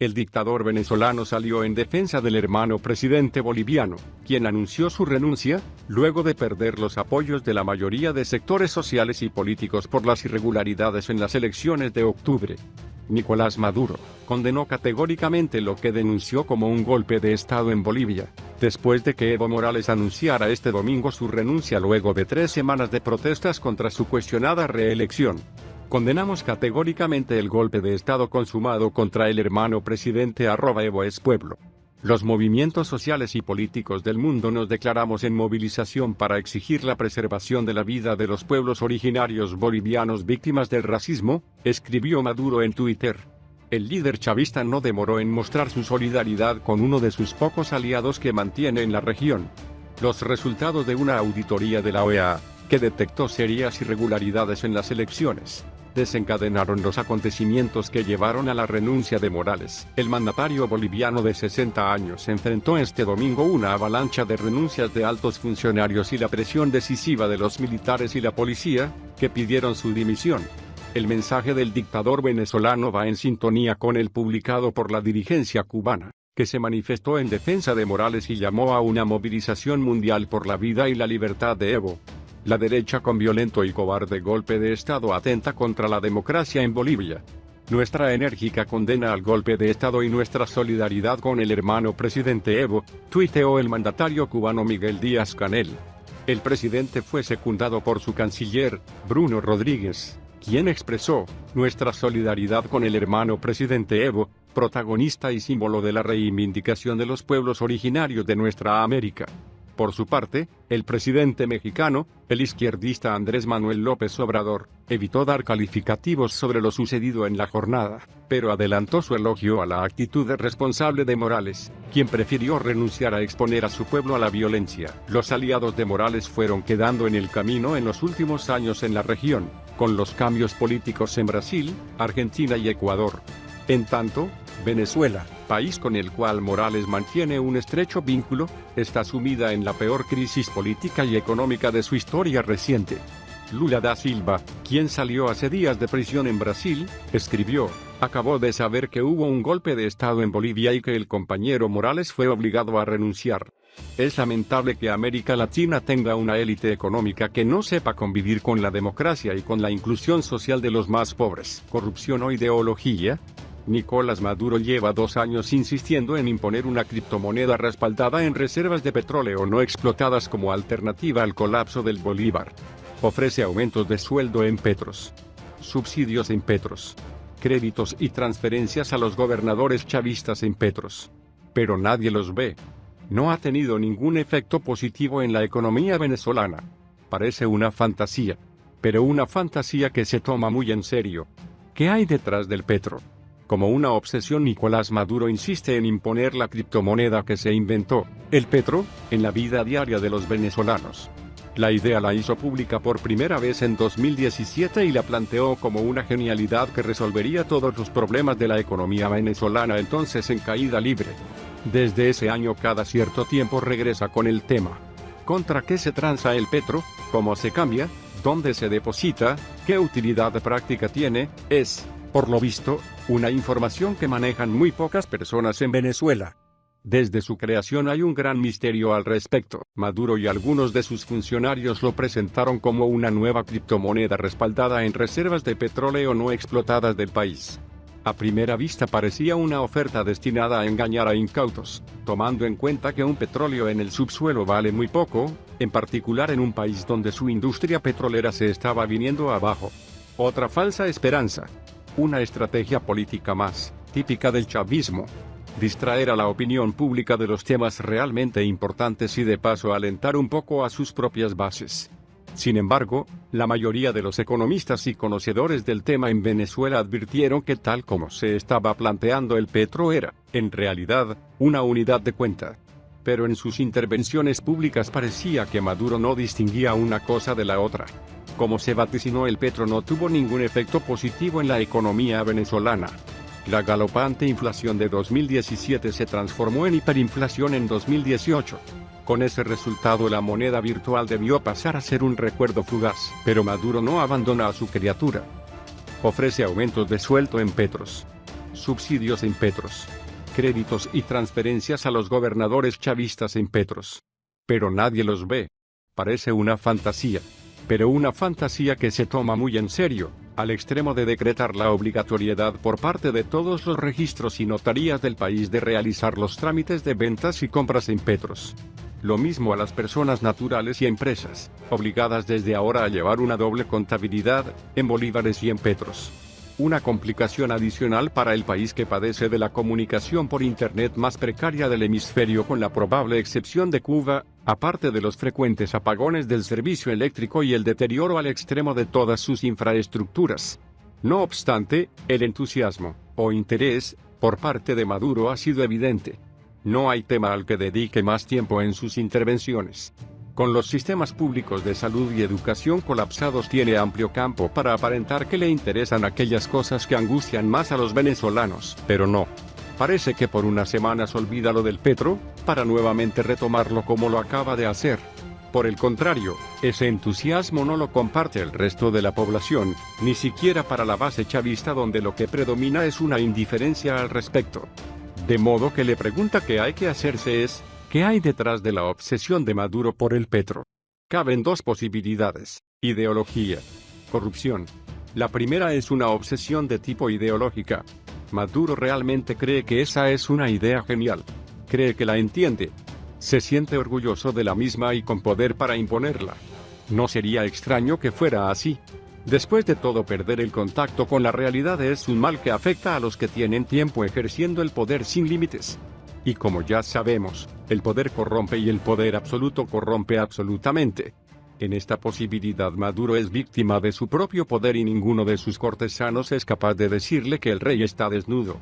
El dictador venezolano salió en defensa del hermano presidente boliviano, quien anunció su renuncia, luego de perder los apoyos de la mayoría de sectores sociales y políticos por las irregularidades en las elecciones de octubre. Nicolás Maduro condenó categóricamente lo que denunció como un golpe de Estado en Bolivia, después de que Evo Morales anunciara este domingo su renuncia luego de 3 semanas de protestas contra su cuestionada reelección. Condenamos categóricamente el golpe de Estado consumado contra el hermano presidente @Evo es pueblo. Los movimientos sociales y políticos del mundo nos declaramos en movilización para exigir la preservación de la vida de los pueblos originarios bolivianos víctimas del racismo, escribió Maduro en Twitter. El líder chavista no demoró en mostrar su solidaridad con uno de sus pocos aliados que mantiene en la región. Los resultados de una auditoría de la OEA, que detectó serias irregularidades en las elecciones, desencadenaron los acontecimientos que llevaron a la renuncia de Morales. El mandatario boliviano de 60 años enfrentó este domingo una avalancha de renuncias de altos funcionarios y la presión decisiva de los militares y la policía, que pidieron su dimisión. El mensaje del dictador venezolano va en sintonía con el publicado por la dirigencia cubana, que se manifestó en defensa de Morales y llamó a una movilización mundial por la vida y la libertad de Evo. La derecha con violento y cobarde golpe de Estado atenta contra la democracia en Bolivia. Nuestra enérgica condena al golpe de Estado y nuestra solidaridad con el hermano presidente Evo, tuiteó el mandatario cubano Miguel Díaz-Canel. El presidente fue secundado por su canciller, Bruno Rodríguez, quien expresó: nuestra solidaridad con el hermano presidente Evo, protagonista y símbolo de la reivindicación de los pueblos originarios de nuestra América. Por su parte, el presidente mexicano, el izquierdista Andrés Manuel López Obrador, evitó dar calificativos sobre lo sucedido en la jornada, pero adelantó su elogio a la actitud responsable de Morales, quien prefirió renunciar a exponer a su pueblo a la violencia. Los aliados de Morales fueron quedando en el camino en los últimos años en la región, con los cambios políticos en Brasil, Argentina y Ecuador. En tanto, Venezuela, país con el cual Morales mantiene un estrecho vínculo, está sumida en la peor crisis política y económica de su historia reciente. Lula da Silva, quien salió hace días de prisión en Brasil, escribió: acabó de saber que hubo un golpe de Estado en Bolivia y que el compañero Morales fue obligado a renunciar. Es lamentable que América Latina tenga una élite económica que no sepa convivir con la democracia y con la inclusión social de los más pobres. ¿Corrupción o ideología? Nicolás Maduro lleva 2 años insistiendo en imponer una criptomoneda respaldada en reservas de petróleo no explotadas como alternativa al colapso del bolívar. Ofrece aumentos de sueldo en Petros, subsidios en Petros, créditos y transferencias a los gobernadores chavistas en Petros. Pero nadie los ve. No ha tenido ningún efecto positivo en la economía venezolana. Parece una fantasía, pero una fantasía que se toma muy en serio. ¿Qué hay detrás del petro? Como una obsesión, Nicolás Maduro insiste en imponer la criptomoneda que se inventó, el petro, en la vida diaria de los venezolanos. La idea la hizo pública por primera vez en 2017 y la planteó como una genialidad que resolvería todos los problemas de la economía venezolana entonces en caída libre. Desde ese año cada cierto tiempo regresa con el tema. ¿Contra qué se transa el petro? ¿Cómo se cambia? ¿Dónde se deposita? ¿Qué utilidad práctica tiene? Es, por lo visto, una información que manejan muy pocas personas en Venezuela. Desde su creación hay un gran misterio al respecto. Maduro y algunos de sus funcionarios lo presentaron como una nueva criptomoneda respaldada en reservas de petróleo no explotadas del país. A primera vista parecía una oferta destinada a engañar a incautos, tomando en cuenta que un petróleo en el subsuelo vale muy poco, en particular en un país donde su industria petrolera se estaba viniendo abajo. Otra falsa esperanza. Una estrategia política más, típica del chavismo. Distraer a la opinión pública de los temas realmente importantes y de paso alentar un poco a sus propias bases. Sin embargo, la mayoría de los economistas y conocedores del tema en Venezuela advirtieron que tal como se estaba planteando el petro era, en realidad, una unidad de cuenta. Pero en sus intervenciones públicas parecía que Maduro no distinguía una cosa de la otra. Como se vaticinó, el petro no tuvo ningún efecto positivo en la economía venezolana. La galopante inflación de 2017 se transformó en hiperinflación en 2018. Con ese resultado, la moneda virtual debió pasar a ser un recuerdo fugaz. Pero Maduro no abandona a su criatura. Ofrece aumentos de sueldo en petros, subsidios en petros, créditos y transferencias a los gobernadores chavistas en petros. Pero nadie los ve. Parece una fantasía. Pero una fantasía que se toma muy en serio, al extremo de decretar la obligatoriedad por parte de todos los registros y notarías del país de realizar los trámites de ventas y compras en petros. Lo mismo a las personas naturales y empresas, obligadas desde ahora a llevar una doble contabilidad, en bolívares y en petros. Una complicación adicional para el país que padece de la comunicación por Internet más precaria del hemisferio, con la probable excepción de Cuba, aparte de los frecuentes apagones del servicio eléctrico y el deterioro al extremo de todas sus infraestructuras. No obstante, el entusiasmo, o interés, por parte de Maduro ha sido evidente. No hay tema al que dedique más tiempo en sus intervenciones. Con los sistemas públicos de salud y educación colapsados, tiene amplio campo para aparentar que le interesan aquellas cosas que angustian más a los venezolanos, pero no. Parece que por unas semanas olvida lo del petro, para nuevamente retomarlo como lo acaba de hacer. Por el contrario, ese entusiasmo no lo comparte el resto de la población, ni siquiera para la base chavista, donde lo que predomina es una indiferencia al respecto. De modo que la pregunta que hay que hacerse es, ¿qué hay detrás de la obsesión de Maduro por el petro? Caben dos posibilidades: ideología, corrupción. La primera es una obsesión de tipo ideológica. Maduro realmente cree que esa es una idea genial. Cree que la entiende. Se siente orgulloso de la misma y con poder para imponerla. No sería extraño que fuera así. Después de todo, perder el contacto con la realidad es un mal que afecta a los que tienen tiempo ejerciendo el poder sin límites. Y como ya sabemos, el poder corrompe y el poder absoluto corrompe absolutamente. En esta posibilidad, Maduro es víctima de su propio poder y ninguno de sus cortesanos es capaz de decirle que el rey está desnudo.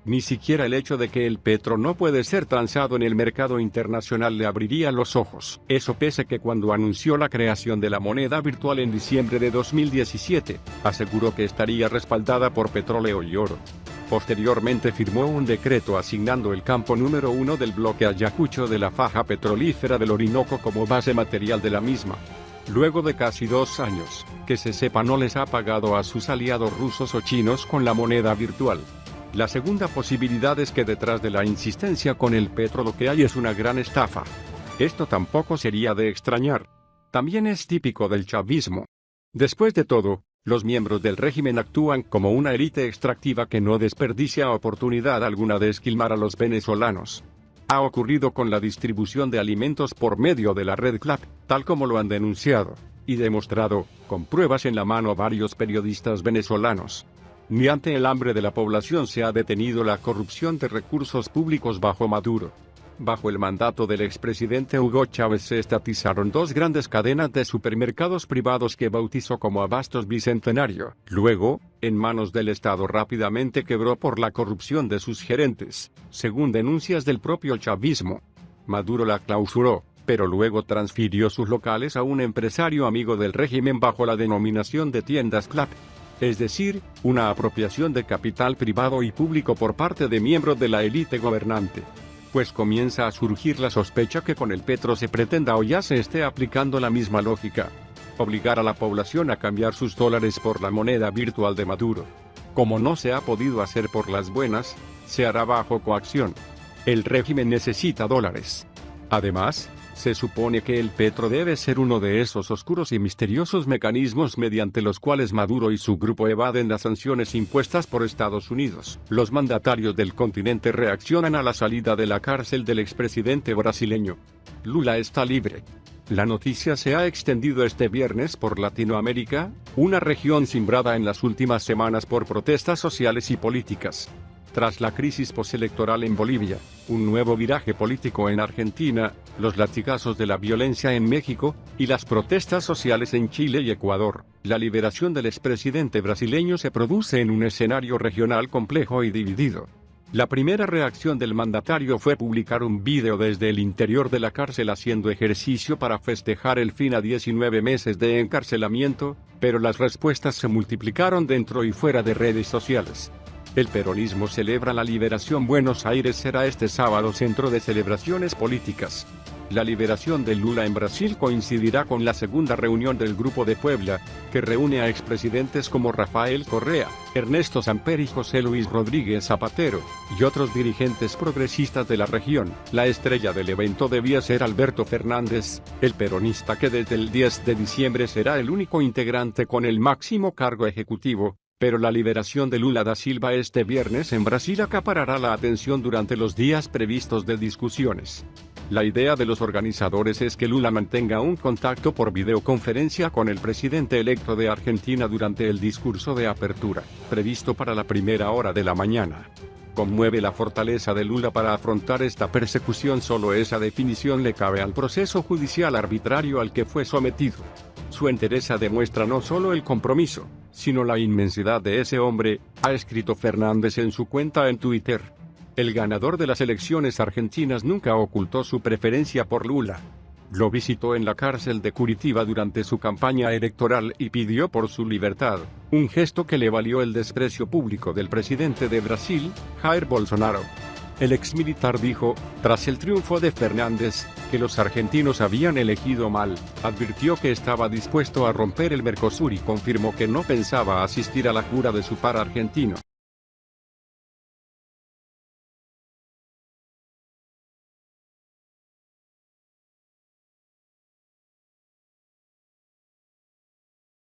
Ni siquiera el hecho de que el petro no puede ser transado en el mercado internacional le abriría los ojos. Eso pese que cuando anunció la creación de la moneda virtual en diciembre de 2017, aseguró que estaría respaldada por petróleo y oro. Posteriormente firmó un decreto asignando el campo número 1 del bloque Ayacucho de la faja petrolífera del Orinoco como base material de la misma. Luego de casi 2 años, que se sepa, no les ha pagado a sus aliados rusos o chinos con la moneda virtual. La segunda posibilidad es que detrás de la insistencia con el petro lo que hay es una gran estafa. Esto tampoco sería de extrañar. También es típico del chavismo. Después de todo, los miembros del régimen actúan como una élite extractiva que no desperdicia oportunidad alguna de esquilmar a los venezolanos. Ha ocurrido con la distribución de alimentos por medio de la red CLAP, tal como lo han denunciado y demostrado, con pruebas en la mano, varios periodistas venezolanos. Ni ante el hambre de la población se ha detenido la corrupción de recursos públicos bajo Maduro. Bajo el mandato del expresidente Hugo Chávez se estatizaron 2 grandes cadenas de supermercados privados que bautizó como Abastos Bicentenario. Luego, en manos del Estado, rápidamente quebró por la corrupción de sus gerentes, según denuncias del propio chavismo. Maduro la clausuró, pero luego transfirió sus locales a un empresario amigo del régimen bajo la denominación de tiendas CLAP. Es decir, una apropiación de capital privado y público por parte de miembros de la élite gobernante. Pues comienza a surgir la sospecha que con el petro se pretenda o ya se esté aplicando la misma lógica: obligar a la población a cambiar sus dólares por la moneda virtual de Maduro. Como no se ha podido hacer por las buenas, se hará bajo coacción. El régimen necesita dólares. Además, se supone que el petro debe ser uno de esos oscuros y misteriosos mecanismos mediante los cuales Maduro y su grupo evaden las sanciones impuestas por Estados Unidos. Los mandatarios del continente reaccionan a la salida de la cárcel del expresidente brasileño. Lula está libre. La noticia se ha extendido este viernes por Latinoamérica, una región cimbrada en las últimas semanas por protestas sociales y políticas. Tras la crisis postelectoral en Bolivia, un nuevo viraje político en Argentina, los latigazos de la violencia en México, y las protestas sociales en Chile y Ecuador, la liberación del expresidente brasileño se produce en un escenario regional complejo y dividido. La primera reacción del mandatario fue publicar un vídeo desde el interior de la cárcel haciendo ejercicio para festejar el fin a 19 meses de encarcelamiento, pero las respuestas se multiplicaron dentro y fuera de redes sociales. El peronismo celebra la liberación. Buenos Aires será este sábado centro de celebraciones políticas. La liberación de Lula en Brasil coincidirá con la segunda reunión del Grupo de Puebla, que reúne a expresidentes como Rafael Correa, Ernesto Samper y José Luis Rodríguez Zapatero, y otros dirigentes progresistas de la región. La estrella del evento debía ser Alberto Fernández, el peronista que desde el 10 de diciembre será el único integrante con el máximo cargo ejecutivo, pero la liberación de Lula da Silva este viernes en Brasil acaparará la atención durante los días previstos de discusiones. La idea de los organizadores es que Lula mantenga un contacto por videoconferencia con el presidente electo de Argentina durante el discurso de apertura, previsto para la primera hora de la mañana. Conmueve la fortaleza de Lula para afrontar esta persecución. Solo esa definición le cabe al proceso judicial arbitrario al que fue sometido. Su entereza demuestra no solo el compromiso, sino la inmensidad de ese hombre, ha escrito Fernández en su cuenta en Twitter. El ganador de las elecciones argentinas nunca ocultó su preferencia por Lula. Lo visitó en la cárcel de Curitiba durante su campaña electoral y pidió por su libertad, un gesto que le valió el desprecio público del presidente de Brasil, Jair Bolsonaro. El exmilitar dijo, tras el triunfo de Fernández, que los argentinos habían elegido mal, advirtió que estaba dispuesto a romper el Mercosur y confirmó que no pensaba asistir a la jura de su par argentino.